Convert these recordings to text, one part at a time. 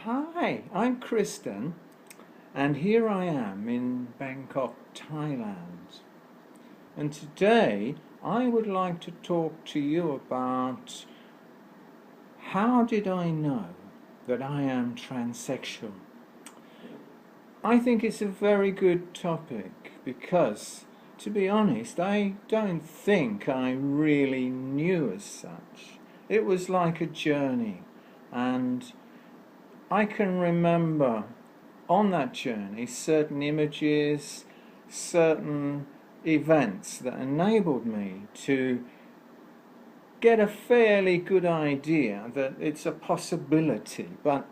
Hi, I'm Kristen, and here I am in Bangkok, Thailand. And today I would like to talk to you about how did I know that I am transsexual? I think it's a very good topic because, to be honest, I don't think I really knew as such. It was like a journey, and I can remember on that journey certain images, certain events that enabled me to get a fairly good idea that it's a possibility. But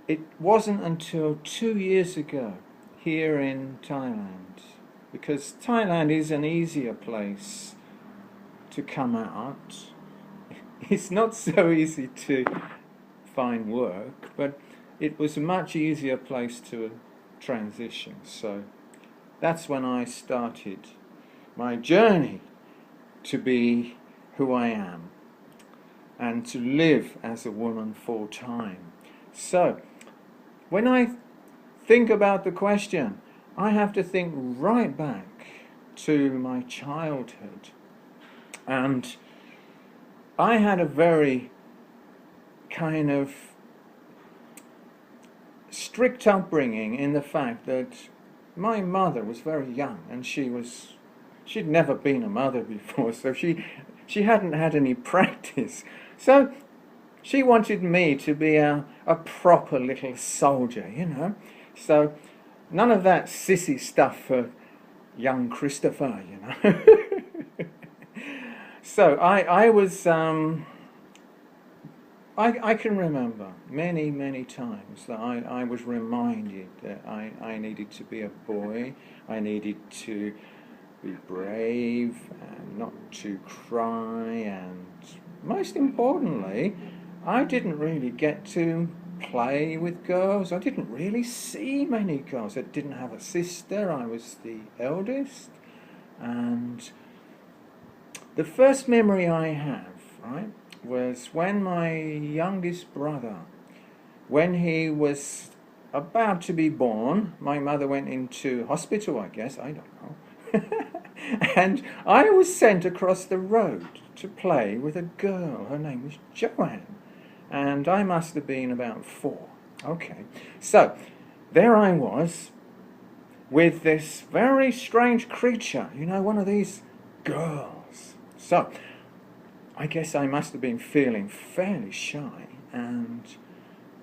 it wasn't until 2 years ago here in Thailand, because Thailand is an easier place to come out. It's not so easy to find work, but it was a much easier place to transition. So that's when I started my journey to be who I am and to live as a woman full time. So when I think about the question, I have to think right back to my childhood. And I had a very kind of strict upbringing in the fact that my mother was very young and she'd never been a mother before, so she hadn't had any practice. So she wanted me to be a proper little soldier, you know. So none of that sissy stuff for young Christopher, you know. So I can remember many times that I was reminded that I needed to be a boy, I needed to be brave and not to cry, and most importantly, I didn't really get to play with girls. I didn't really see many girls. I didn't have a sister, I was the eldest, and the first memory I have, right, was when my youngest brother, when he was about to be born, my mother went into hospital, I guess, I don't know, and I was sent across the road to play with a girl. Her name was Joanne, and I must have been about 4. Okay, so there I was with this very strange creature, you know, one of these girls. So I guess I must have been feeling fairly shy, and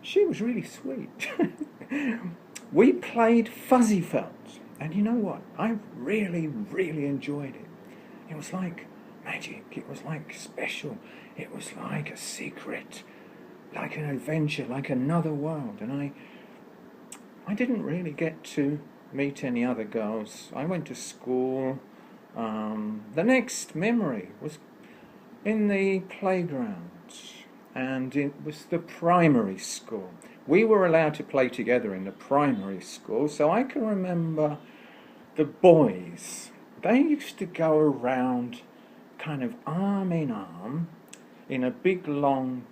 she was really sweet. We played fuzzy felt, and you know what? I really enjoyed it. It was like magic, it was like special, it was like a secret, like an adventure, like another world. And I didn't really get to meet any other girls. I went to school. The next memory was in the playground, and it was the primary school. We were allowed to play together in the primary school, so I can remember the boys. They used to go around kind of arm in arm in a big long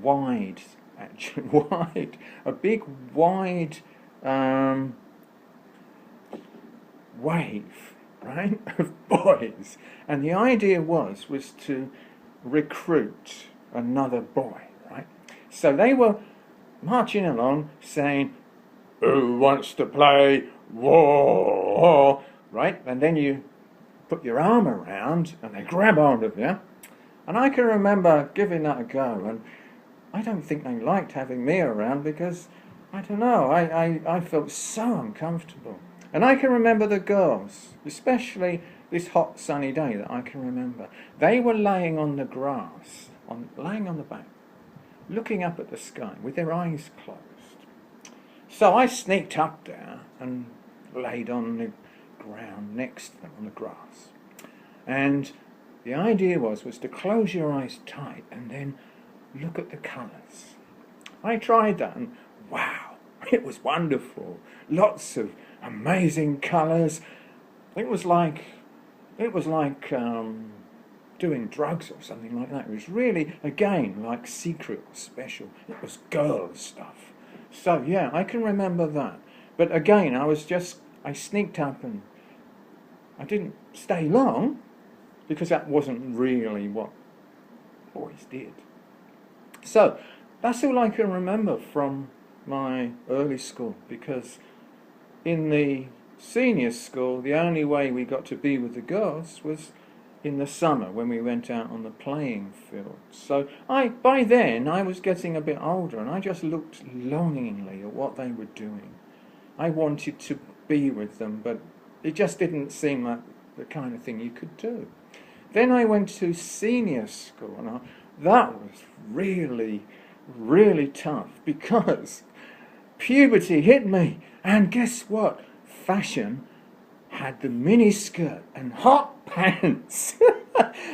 wide, actually wide, a big wide wave, right, of boys, and the idea was to recruit another boy, right? So they were marching along saying, "Who wants to play war?" Right? And then you put your arm around and they grab hold of you. And I can remember giving that a go, and I don't think they liked having me around because, I don't know, I felt so uncomfortable. And I can remember the girls, especially this hot sunny day that I can remember. They were laying on the grass, laying on the back, looking up at the sky with their eyes closed. So I sneaked up there and laid on the ground next to them on the grass. And the idea was to close your eyes tight and then look at the colours. I tried that, and wow, it was wonderful. Lots of amazing colours. It was like doing drugs or something like that. It was really, again, like secret or special. It was girls stuff. So yeah, I can remember that. But again, I sneaked up and I didn't stay long because that wasn't really what boys did. So that's all I can remember from my early school, because in the senior school, the only way we got to be with the girls was in the summer when we went out on the playing field. So by then I was getting a bit older, and I just looked longingly at what they were doing. I wanted to be with them, but it just didn't seem like the kind of thing you could do. Then I went to senior school, and that was really, really tough, because puberty hit me, and guess what? Fashion had the miniskirt and hot pants.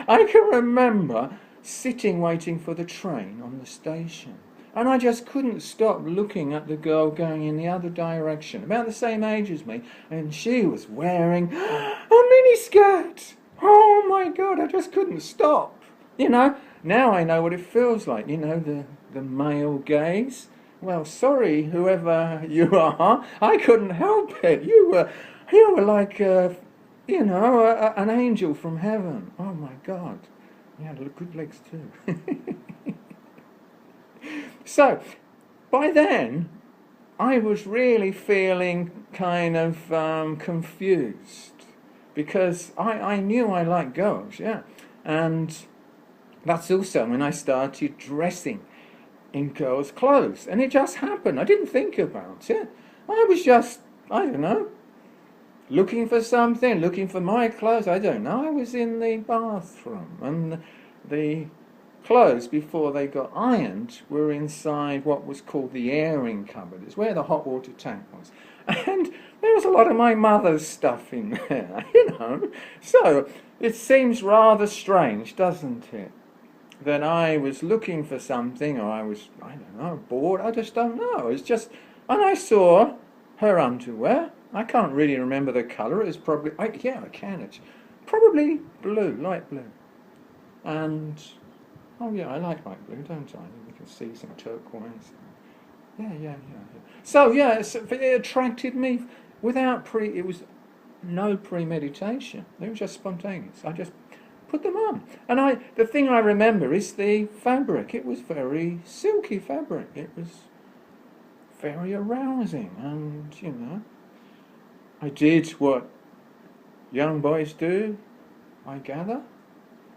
I can remember sitting waiting for the train on the station, and I just couldn't stop looking at the girl going in the other direction, about the same age as me, and she was wearing a miniskirt. Oh my God, I just couldn't stop. You know, now I know what it feels like, you know, the male gaze. Well, sorry, whoever you are, I couldn't help it. You were like, an angel from heaven. Oh my God. You had good legs too. So, by then, I was really feeling kind of confused, because I knew I liked girls, yeah. And that's also when I started dressing in girls' clothes. And it just happened. I didn't think about it. I was just, I don't know, looking for something, looking for my clothes. I don't know. I was in the bathroom, and the clothes, before they got ironed, were inside what was called the airing cupboard. It's where the hot water tank was. And there was a lot of my mother's stuff in there, you know. So it seems rather strange, doesn't it, that I was looking for something, or I was, I don't know, bored. I just don't know. It's just, and I saw her underwear. I can't really remember the colour. It was probably, I can. It's probably blue, light blue. And oh yeah, I like light blue, don't I? You can see some turquoise. Yeah. So yeah, it attracted me without it was no premeditation. It was just spontaneous. I just put them on. And the thing I remember is the fabric. It was very silky fabric. It was very arousing, and you know, I did what young boys do, I gather.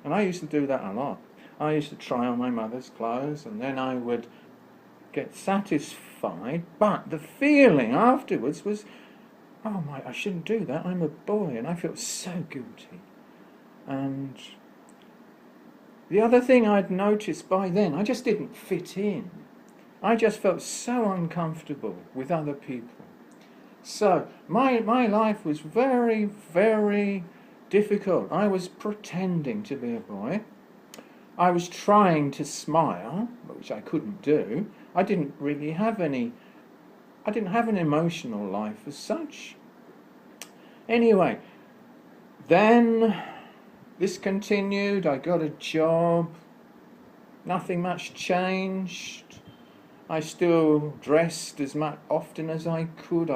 And I used to do that a lot. I used to try on my mother's clothes, and then I would get satisfied, but the feeling afterwards was, oh my, I shouldn't do that, I'm a boy, and I felt so guilty. And the other thing I'd noticed by then, I just didn't fit in. I just felt so uncomfortable with other people. So my life was very, very difficult. I was pretending to be a boy. I was trying to smile, which I couldn't do. I didn't have an emotional life as such. Anyway, then this continued. I got a job. Nothing much changed. I still dressed as often as I could.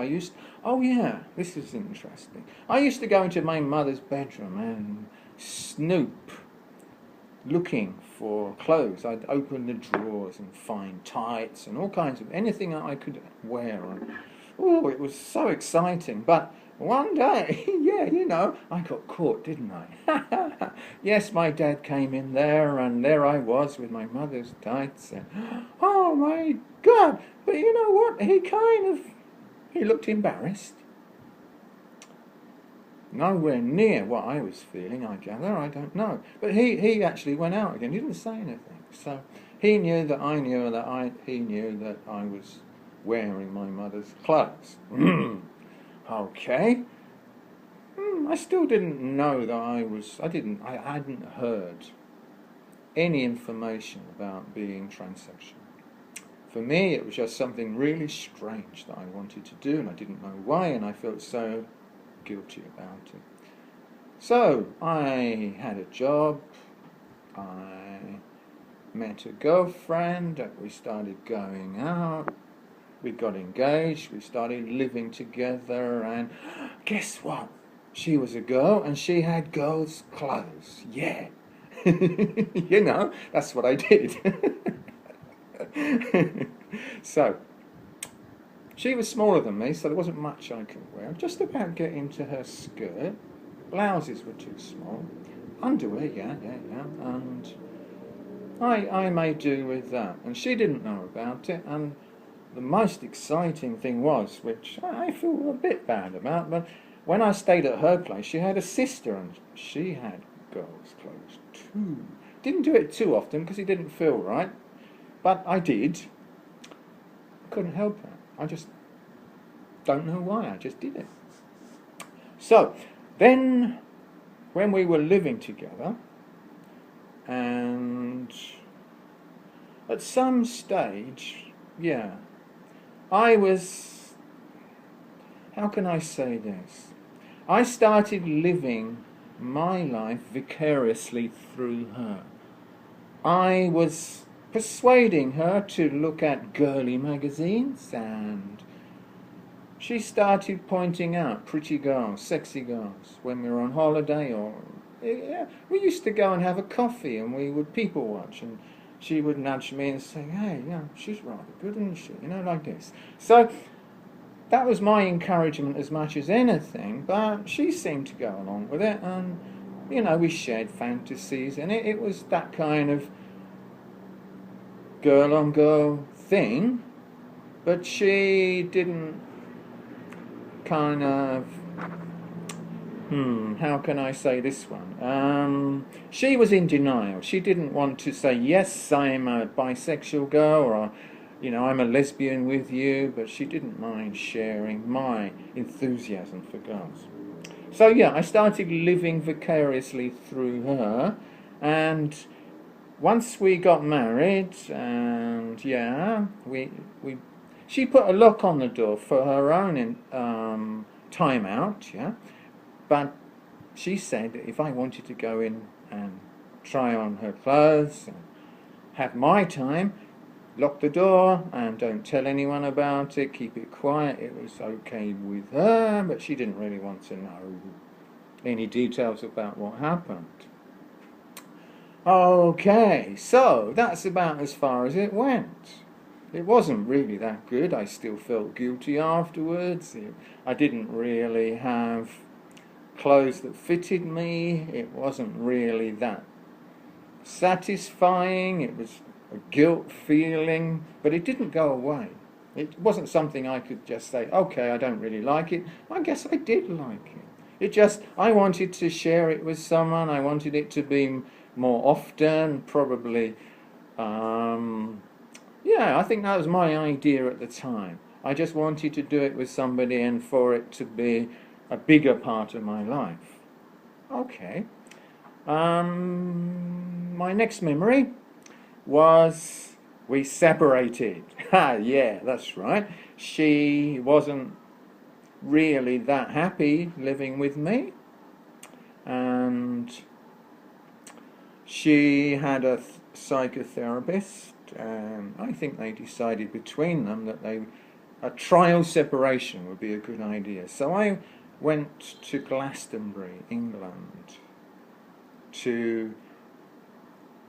Oh yeah, this is interesting. I used to go into my mother's bedroom and snoop, looking for clothes. I'd open the drawers and find tights and all kinds of anything that I could wear. Oh, it was so exciting. But one day, yeah, you know, I got caught, didn't I? Yes, my dad came in there, and there I was with my mother's tights. And, oh my God! But you know what? He looked embarrassed. Nowhere near what I was feeling, I gather. I don't know. But he actually went out again. He didn't say anything. So he knew that I knew that he knew that I was wearing my mother's clothes. Okay. I still didn't know that I hadn't heard any information about being transsexual. For me, it was just something really strange that I wanted to do, and I didn't know why, and I felt so guilty about it. So I had a job, I met a girlfriend, we started going out, we got engaged, we started living together, and guess what? She was a girl and she had girls' clothes. Yeah. You know, that's what I did. So, she was smaller than me, so there wasn't much I could wear. Just about get into her skirt. Blouses were too small. Underwear, yeah. And I made do with that. And she didn't know about it. And the most exciting thing was, which I feel a bit bad about, but when I stayed at her place, she had a sister and she had girls' clothes too. Didn't do it too often because it didn't feel right, but I did. I couldn't help it. I just don't know why, I just did it. So, then when we were living together, and at some stage, yeah, I was, how can I say this? I started living my life vicariously through her. I was persuading her to look at girly magazines, and she started pointing out pretty girls, sexy girls, when we were on holiday, or yeah, we used to go and have a coffee and we would people watch, and she would nudge me and say, hey, yeah, she's rather good, isn't she? You know, like this. So that was my encouragement as much as anything, but she seemed to go along with it, and, you know, we shared fantasies, and it was that kind of girl-on-girl thing, but she didn't kind of, how can I say this one? She was in denial. She didn't want to say, yes, I'm a bisexual girl, or, you know, I'm a lesbian with you, but she didn't mind sharing my enthusiasm for girls. So, yeah, I started living vicariously through her, and once we got married, and, yeah, she put a lock on the door for her own time out, yeah, but she said that if I wanted to go in and try on her clothes and have my time, lock the door and don't tell anyone about it, keep it quiet. It was okay with her, but she didn't really want to know any details about what happened. Okay, so that's about as far as it went. It wasn't really that good. I still felt guilty afterwards. I didn't really have clothes that fitted me. It wasn't really that satisfying. It was a guilt feeling, but it didn't go away. It wasn't something I could just say, okay, I don't really like it. I guess I did like it. It just, I wanted to share it with someone. I wanted it to be more often, probably. Yeah, I think that was my idea at the time. I just wanted to do it with somebody and for it to be a bigger part of my life. Okay. My next memory was we separated. Ha, yeah, that's right. She wasn't really that happy living with me, and she had a psychotherapist, and I think they decided between them that a trial separation would be a good idea. So I went to Glastonbury, England, to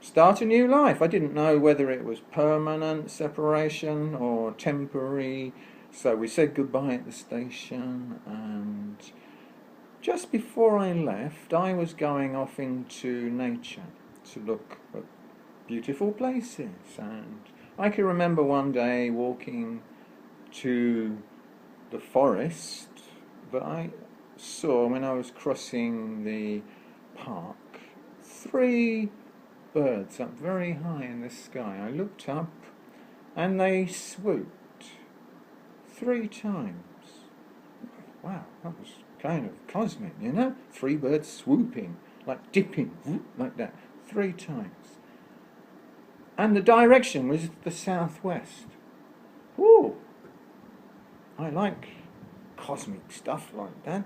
start a new life. I didn't know whether it was permanent separation or temporary, so we said goodbye at the station, and just before I left, I was going off into nature to look at beautiful places, and I can remember one day walking to the forest that I saw when I was crossing the park. 3 birds up very high in the sky. I looked up and they swooped 3 times. Wow, that was kind of cosmic, you know? 3 birds swooping, like dipping, like that, 3 times. And the direction was the southwest. Ooh, I like cosmic stuff like that.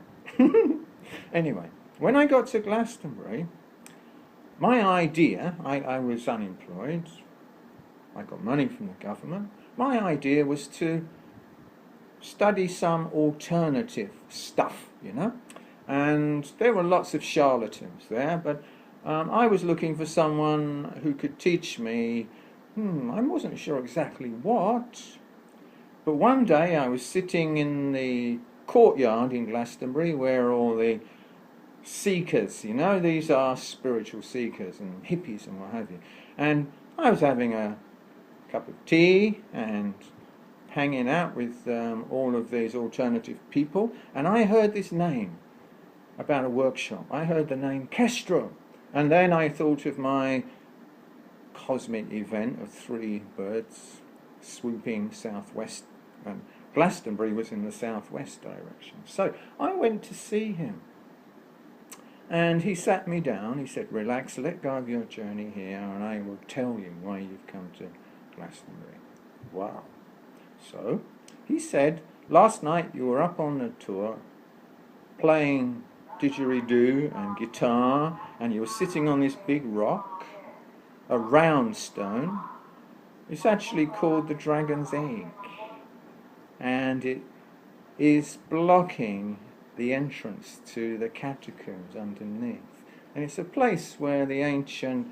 Anyway, when I got to Glastonbury, my idea, I was unemployed, I got money from the government, my idea was to study some alternative stuff, you know, and there were lots of charlatans there, but I was looking for someone who could teach me, I wasn't sure exactly what, but one day I was sitting in the courtyard in Glastonbury where all the seekers, you know, these are spiritual seekers and hippies and what have you, and I was having a cup of tea and hanging out with all of these alternative people, and I heard this name about a workshop. I heard the name Kestrel, and then I thought of my cosmic event of 3 birds swooping southwest, and Glastonbury was in the southwest direction. So I went to see him, and he sat me down. He said, relax, let go of your journey here, and I will tell you why you've come to Glastonbury. Wow. So he said, last night you were up on the tour playing didgeridoo and guitar, and you were sitting on this big rock, a round stone. It's actually called the Dragon's Egg, and it is blocking the entrance to the catacombs underneath. And it's a place where the ancient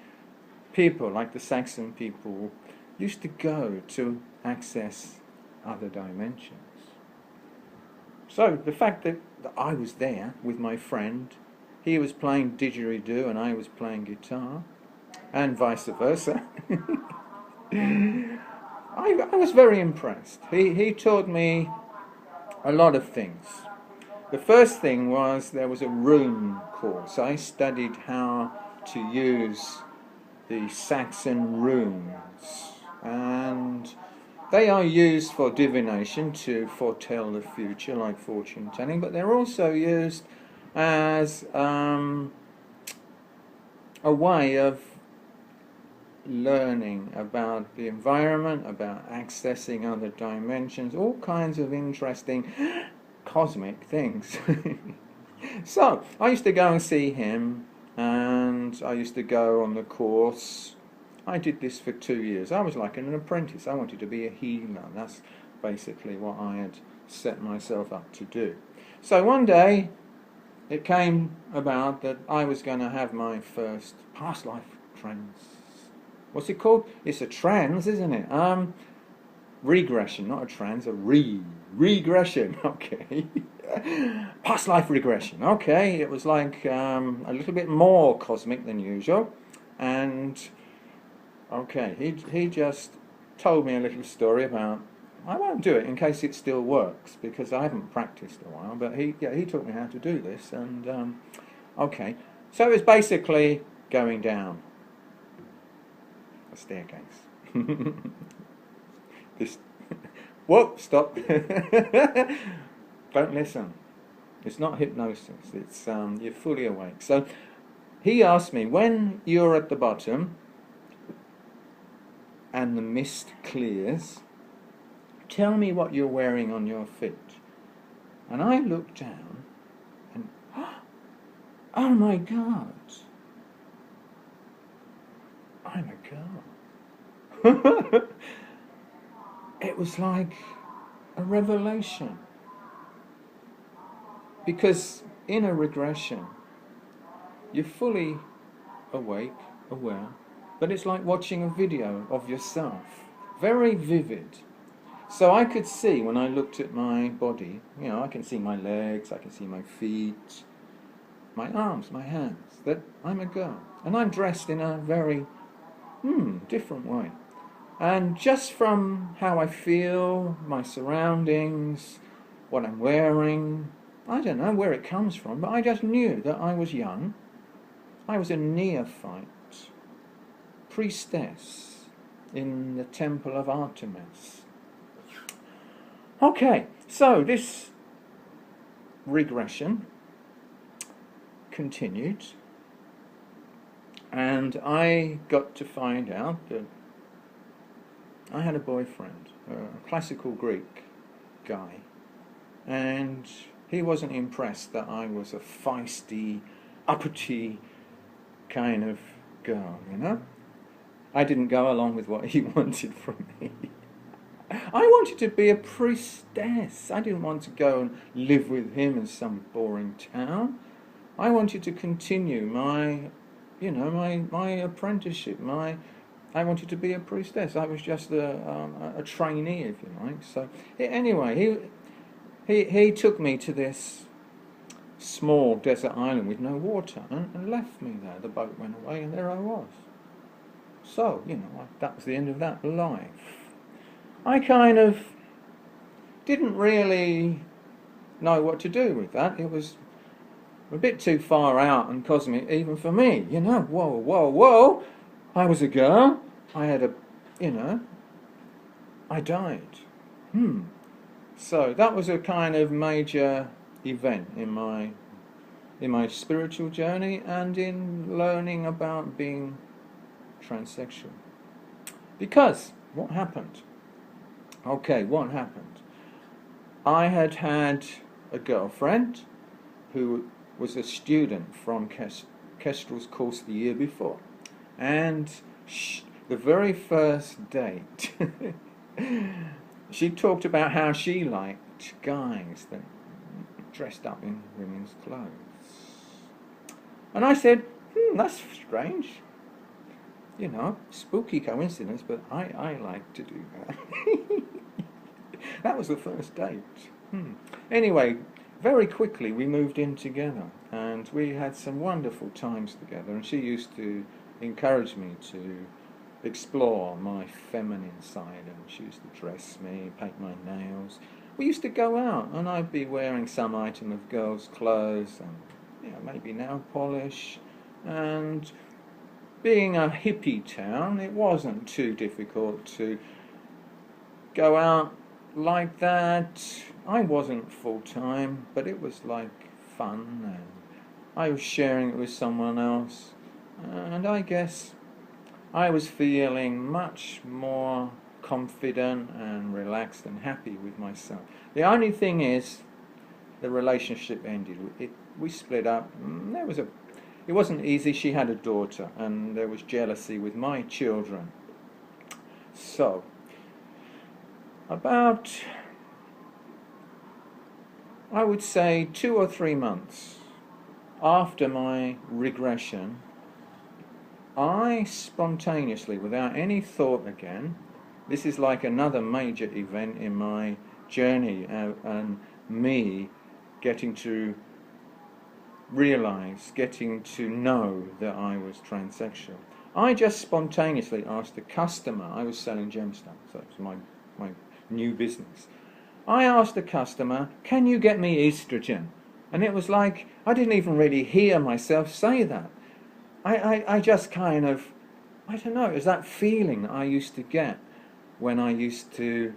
people, like the Saxon people, used to go to access other dimensions. So the fact that I was there with my friend, he was playing didgeridoo and I was playing guitar, and vice versa, I was very impressed. He taught me a lot of things. The first thing was there was a rune course. I studied how to use the Saxon runes, and they are used for divination to foretell the future, like fortune telling, but they're also used as a way of learning about the environment, about accessing other dimensions, all kinds of interesting cosmic things. So I used to go and see him, and I used to go on the course. I did this for 2 years. I was like an apprentice. I wanted to be a healer. That's basically what I had set myself up to do. So one day it came about that I was going to have my first past life what's it called? It's a trans, isn't it? Regression, not a trans, a regression. Okay. Past life regression. Okay, it was like a little bit more cosmic than usual, and okay, he just told me a little story about. I won't do it in case it still works because I haven't practiced a while. But he taught me how to do this, and okay, so it was basically going down a staircase. This. Whoop! Stop. Don't listen. It's not hypnosis. It's you're fully awake. So he asked me, when you're at the bottom and the mist clears, tell me what you're wearing on your feet. And I looked down and, oh my God, I'm a girl. It was like a revelation. Because in a regression, you're fully awake, aware, but it's like watching a video of yourself. Very vivid. So I could see when I looked at my body, you know, I can see my legs, I can see my feet, my arms, my hands, that I'm a girl. And I'm dressed in a very different way. And just from how I feel, my surroundings, what I'm wearing, I don't know where it comes from, but I just knew that I was young. I was a neophyte, priestess in the temple of Artemis. Okay, so this regression continued, and I got to find out that I had a boyfriend, a classical Greek guy, and he wasn't impressed that I was a feisty, uppity kind of girl, you know. I didn't go along with what he wanted from me. I wanted to be a priestess. I didn't want to go and live with him in some boring town. I wanted to continue my, my apprenticeship. I wanted to be a priestess. I was just a trainee, if you like. So anyway, he took me to this small desert island with no water and left me there. The boat went away and there I was. So, that was the end of that life. I kind of didn't really know what to do with that. It was a bit too far out and cosmic even for me, Whoa. I was a girl. I had I died. So that was a kind of major event in my spiritual journey and in learning about being transsexual. Because what happened? What happened? I had a girlfriend who was a student from Kestrel's course the year before. And the very first date, she talked about how she liked guys that dressed up in women's clothes. And I said, that's strange. Spooky coincidence, but I like to do that. That was the first date. Anyway, very quickly we moved in together and we had some wonderful times together, and she used to encourage me to explore my feminine side, and she used to dress me, paint my nails. We used to go out and I'd be wearing some item of girls' clothes and maybe nail polish, and being a hippie town, it wasn't too difficult to go out like that. I wasn't full-time, but it was like fun, and I was sharing it with someone else, and I guess I was feeling much more confident and relaxed and happy with myself. The only thing is, the relationship ended. We split up. It wasn't easy. She had a daughter, and there was jealousy with my children. So, about, I would say, 2 or 3 months after my regression, I spontaneously, without any thought again, this is like another major event in my journey and me getting to realize, getting to know that I was transsexual. I just spontaneously asked a customer, I was selling gemstones, so it was my new business. I asked a customer, can you get me estrogen? And it was like, I didn't even really hear myself say that. I just kind of, I don't know, it was that feeling I used to get when I used to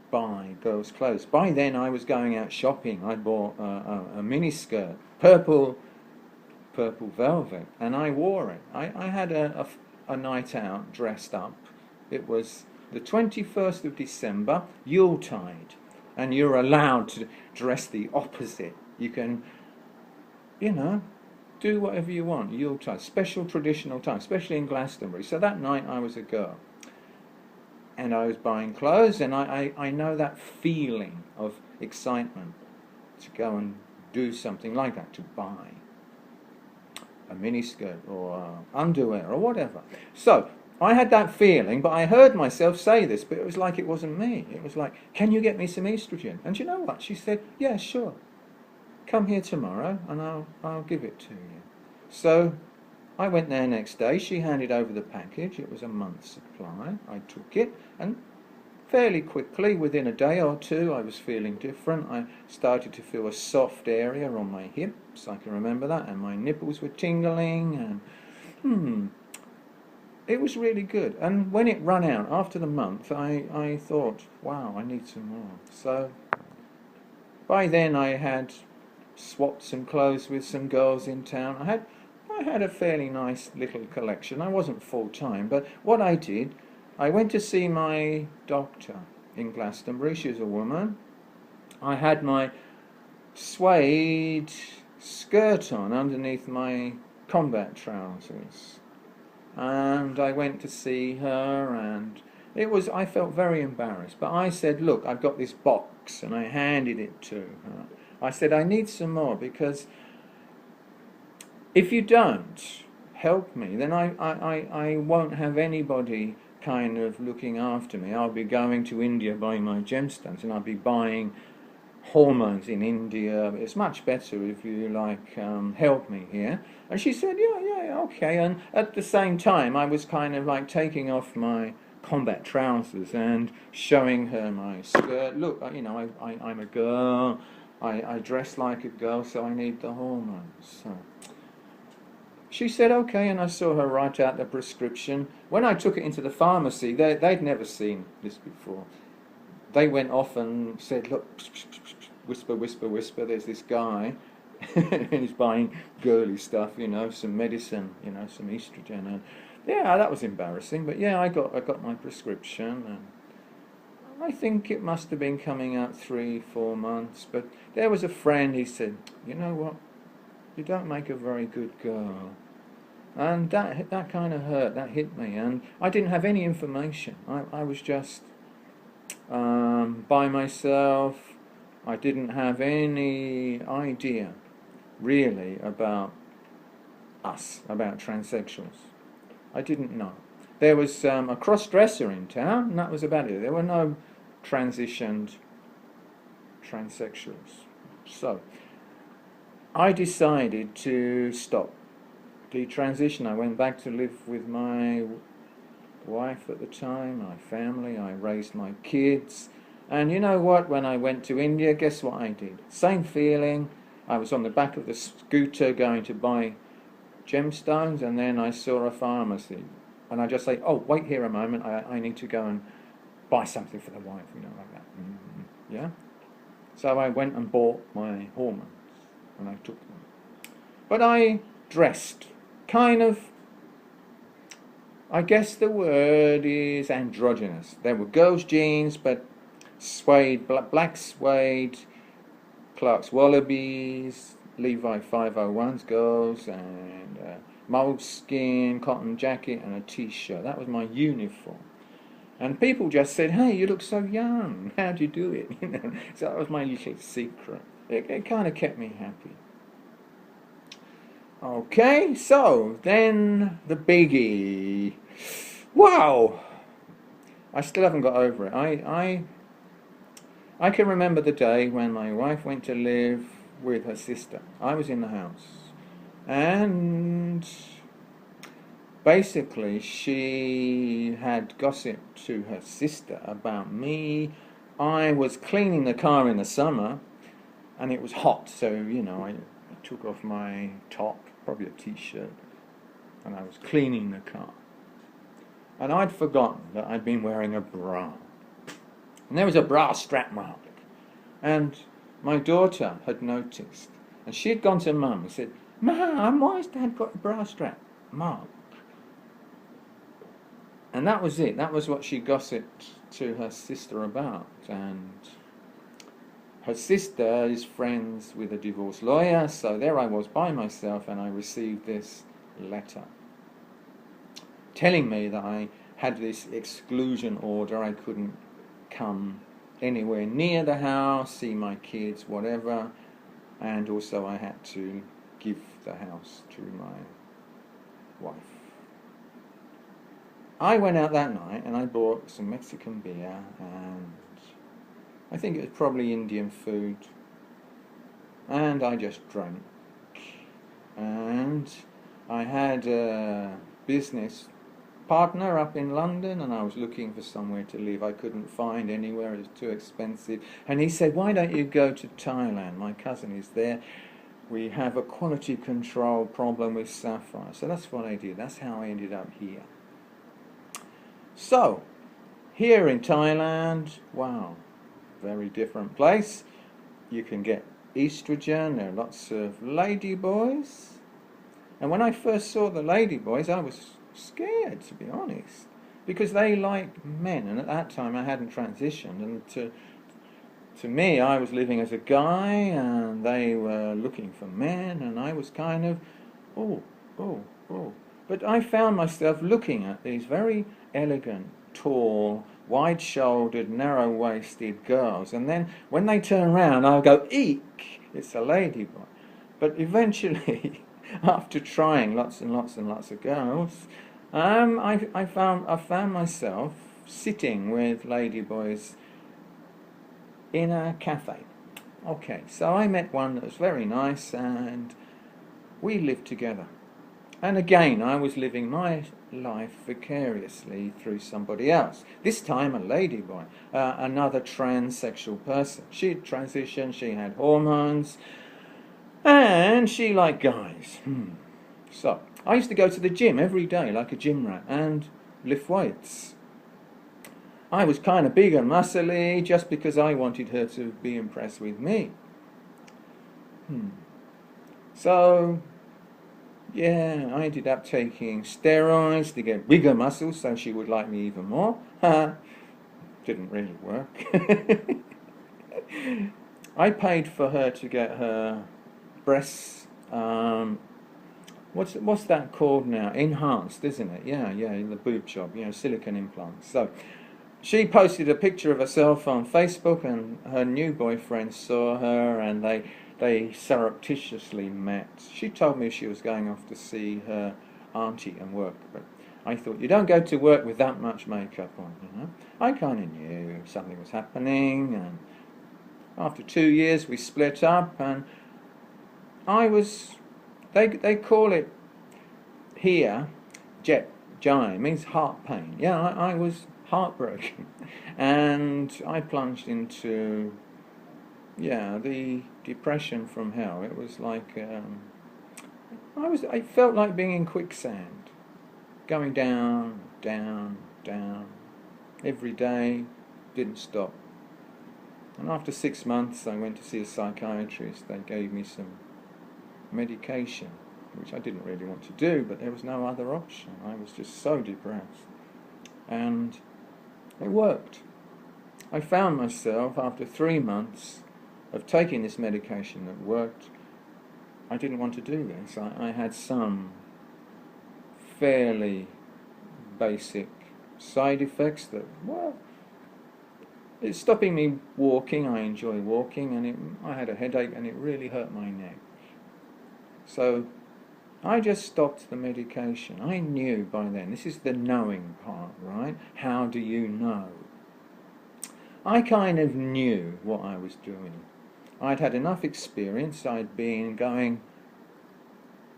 buy girls' clothes. By then I was going out shopping. I bought a mini skirt, purple velvet, and I wore it. I had a night out dressed up. It was the 21st of December, Yuletide, and you're allowed to dress the opposite. You can, do whatever you want. Yuletide, special traditional time, especially in Glastonbury. So that night I was a girl, and I was buying clothes, and I know that feeling of excitement to go and do something like that, to buy a miniskirt or underwear or whatever. So I had that feeling, but I heard myself say this, but it was like it wasn't me. It was like, can you get me some estrogen? And you know what? She said, yeah, sure. Come here tomorrow and I'll give it to you. So I went there next day. She handed over the package. It was a month's supply. I took it, and fairly quickly, within a day or two, I was feeling different. I started to feel a soft area on my hips. I can remember that, and my nipples were tingling, and it was really good. And when it ran out after the month, I thought, wow, I need some more. So by then I had swapped some clothes with some girls in town. I had a fairly nice little collection. I wasn't full-time, but what I did, I went to see my doctor in Glastonbury. She was a woman. I had my suede skirt on underneath my combat trousers. and I went to see her, and I felt very embarrassed, but I said, look, I've got this box, and I handed it to her. I said, I need some more, because if you don't help me, then I won't have anybody kind of looking after me. I'll be going to India buying my gemstones, and I'll be buying hormones in India. It's much better if you help me here. And she said, yeah, okay. And at the same time, I was kind of like taking off my combat trousers and showing her my skirt. Look, I'm a girl. I dress like a girl, so I need the hormones. So she said, okay, and I saw her write out the prescription. When I took it into the pharmacy, they'd never seen this before. They went off and said, look, whisper, whisper, whisper, there's this guy, and he's buying girly stuff, some medicine, some estrogen. And yeah, that was embarrassing, but yeah, I got my prescription, and I think it must have been coming out 3-4 months, but there was a friend, he said, you know what, you don't make a very good girl. And that kind of hurt, that hit me, and I didn't have any information. I was just by myself. I didn't have any idea, really, about us, about transsexuals. I didn't know. There was a cross-dresser in town, and that was about it. There were no transitioned transsexuals. So I decided to stop the transition. I went back to live with my wife at the time, my family. I raised my kids. And you know what? When I went to India, guess what I did? Same feeling. I was on the back of the scooter going to buy gemstones, and then I saw a pharmacy. And I just say, oh, wait here a moment. I need to go and buy something for the wife, like that. Yeah? So I went and bought my hormones, and I took them. But I dressed kind of, I guess the word is androgynous. There were girls' jeans, but suede, black suede, Clark's Wallabies, Levi 501s, girls, and moleskin, cotton jacket, and a t-shirt. That was my uniform. And people just said, hey, you look so young. How'd you do it? So that was my little secret. It kind of kept me happy. Okay, so then the biggie. Wow! I still haven't got over it. I can remember the day when my wife went to live with her sister. I was in the house. And basically she had gossiped to her sister about me. I was cleaning the car in the summer, and it was hot, so, I took off my top, probably a t-shirt, and I was cleaning the car. And I'd forgotten that I'd been wearing a bra. And there was a bra strap mark. And my daughter had noticed. And she had gone to Mum and said, Mum, why has Dad got a bra strap mark? And that was it. That was what she gossiped to her sister about. And her sister is friends with a divorce lawyer, so there I was by myself, and I received this letter telling me that I had this exclusion order. I couldn't come anywhere near the house, see my kids, whatever, and also I had to give the house to my wife. I went out that night and I bought some Mexican beer, and I think it was probably Indian food, and I just drank. And I had a business partner up in London, and I was looking for somewhere to live. I couldn't find anywhere, it was too expensive. And he said, why don't you go to Thailand? My cousin is there. We have a quality control problem with sapphire. So that's what I did. That's how I ended up here. So, here in Thailand, wow, very different place. You can get estrogen, there are lots of ladyboys. And when I first saw the ladyboys, I was scared, to be honest, because they like men, and at that time I hadn't transitioned, and to me I was living as a guy and they were looking for men, and I was kind of, oh. But I found myself looking at these very elegant, tall, wide-shouldered, narrow-waisted girls, and then when they turn round, I'll go, eek, it's a ladyboy. But eventually, after trying lots and lots and lots of girls, I found myself sitting with ladyboys in a cafe. Okay, so I met one that was very nice, and we lived together. And again, I was living my life vicariously through somebody else. This time a ladyboy, another transsexual person. She had transitioned, she had hormones, and she liked guys. So, I used to go to the gym every day like a gym rat and lift weights. I was kind of big and muscly just because I wanted her to be impressed with me. So, yeah, I ended up taking steroids to get bigger muscles so she would like me even more. Didn't really work. I paid for her to get her breasts, what's that called now? Enhanced, isn't it? Yeah, in the boob job, silicone implants. So she posted a picture of herself on Facebook, and her new boyfriend saw her, and they surreptitiously met. She told me she was going off to see her auntie and work, but I thought, you don't go to work with that much makeup on, I kind of knew something was happening, and after 2 years we split up, and they call it here, jai, means heart pain. Yeah, I was heartbroken, and I plunged into the depression from hell. It was like I felt like being in quicksand, going down, down, down, every day, didn't stop. And after 6 months, I went to see a psychiatrist. They gave me some medication, which I didn't really want to do, but there was no other option. I was just so depressed, and it worked. I found myself, after 3 months of taking this medication that worked, I didn't want to do this. I had some fairly basic side effects that, it's stopping me walking. I enjoy walking, and I had a headache, and it really hurt my neck. So I just stopped the medication. I knew by then. This is the knowing part, right? How do you know? I kind of knew what I was doing. I'd had enough experience. I'd been going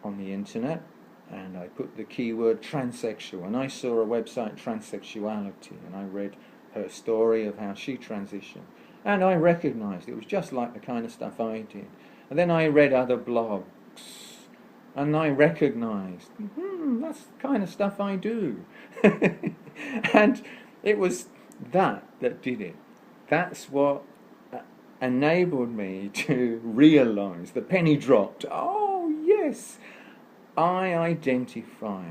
on the internet, and I put the keyword transsexual, and I saw a website, Transsexuality, and I read her story of how she transitioned, and I recognized it was just like the kind of stuff I did. And then I read other blogs, and I recognized, that's the kind of stuff I do. And it was that did it. That's what enabled me to realize, the penny dropped. Oh yes, I identify.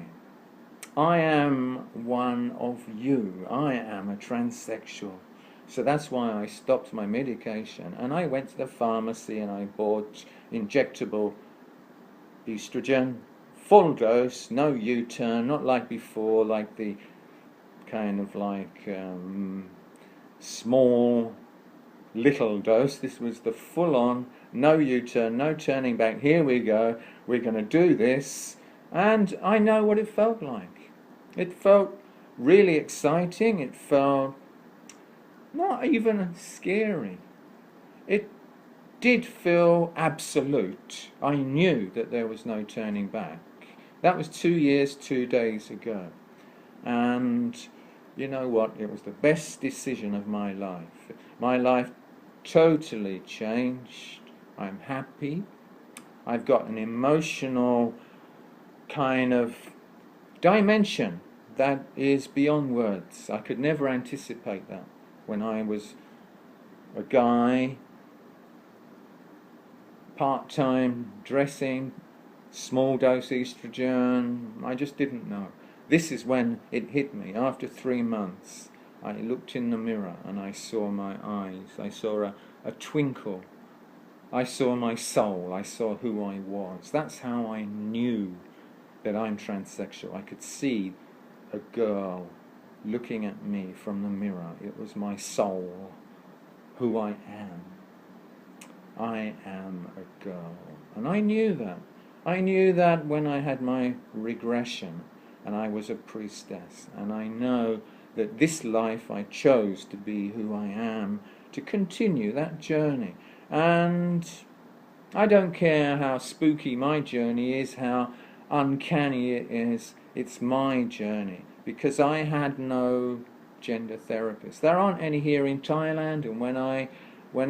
I am one of you. I am a transsexual. So that's why I stopped my medication, and I went to the pharmacy and I bought injectable estrogen, full dose, no U-turn, not like before, like the kind of like small little dose. This was the full-on, no U-turn, no turning back. Here we go, we're going to do this. And I know what it felt like. It felt really exciting. It felt not even scary. It did feel absolute. I knew that there was no turning back. That was 2 years, 2 days ago. And you know what? It was the best decision of my life. My life totally changed. I'm happy. I've got an emotional kind of dimension that is beyond words. I could never anticipate that when I was a guy, part-time, dressing, small dose estrogen. I just didn't know. This is when it hit me. After 3 months, I looked in the mirror and I saw my eyes. I saw a twinkle. I saw my soul. I saw who I was. That's how I knew that I'm transsexual. I could see a girl looking at me from the mirror. It was my soul, who I am. I am a girl. And I knew that. I knew that when I had my regression and I was a priestess. And I know that this life I chose to be who I am, to continue that journey. And I don't care how spooky my journey is, how uncanny it is, it's my journey. Because I had no gender therapist. There aren't any here in Thailand, and when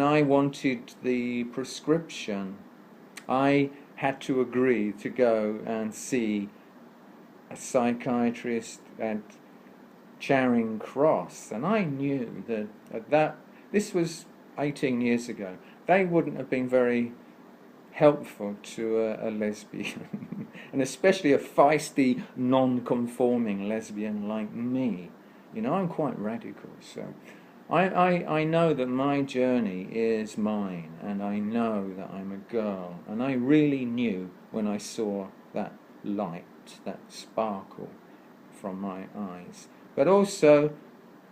I wanted the prescription, I had to agree to go and see a psychiatrist at Charing Cross, and I knew that this was 18 years ago. They wouldn't have been very helpful to a lesbian, and especially a feisty, non-conforming lesbian like me. You know, I'm quite radical, so I know that my journey is mine, and I know that I'm a girl, and I really knew when I saw that light, that sparkle from my eyes, but also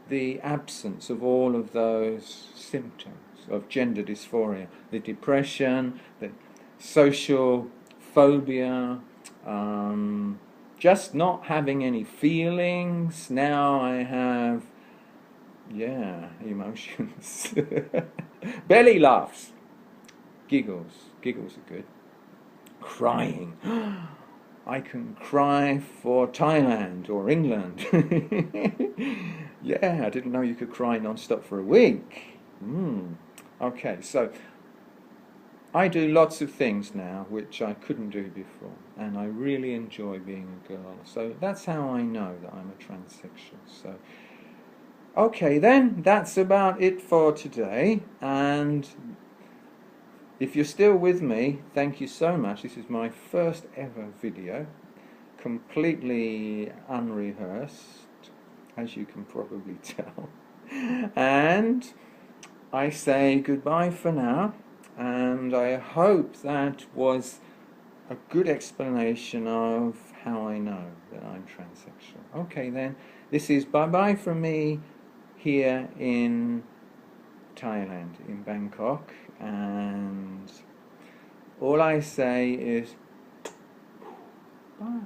the absence of all of those symptoms of gender dysphoria, the depression, the social phobia, just not having any feelings. Now I have, emotions. Belly laughs. Giggles. Giggles are good. Crying. I can cry for Thailand or England. Yeah, I didn't know you could cry non-stop for a week. Okay, so I do lots of things now which I couldn't do before, and I really enjoy being a girl. So that's how I know that I'm a transsexual. So, okay then, that's about it for today, and if you're still with me, thank you so much. This is my first ever video, completely unrehearsed, as you can probably tell. And I say goodbye for now, and I hope that was a good explanation of how I know that I'm transsexual. Okay then, this is bye-bye from me here in Thailand, in Bangkok, and all I say is bye.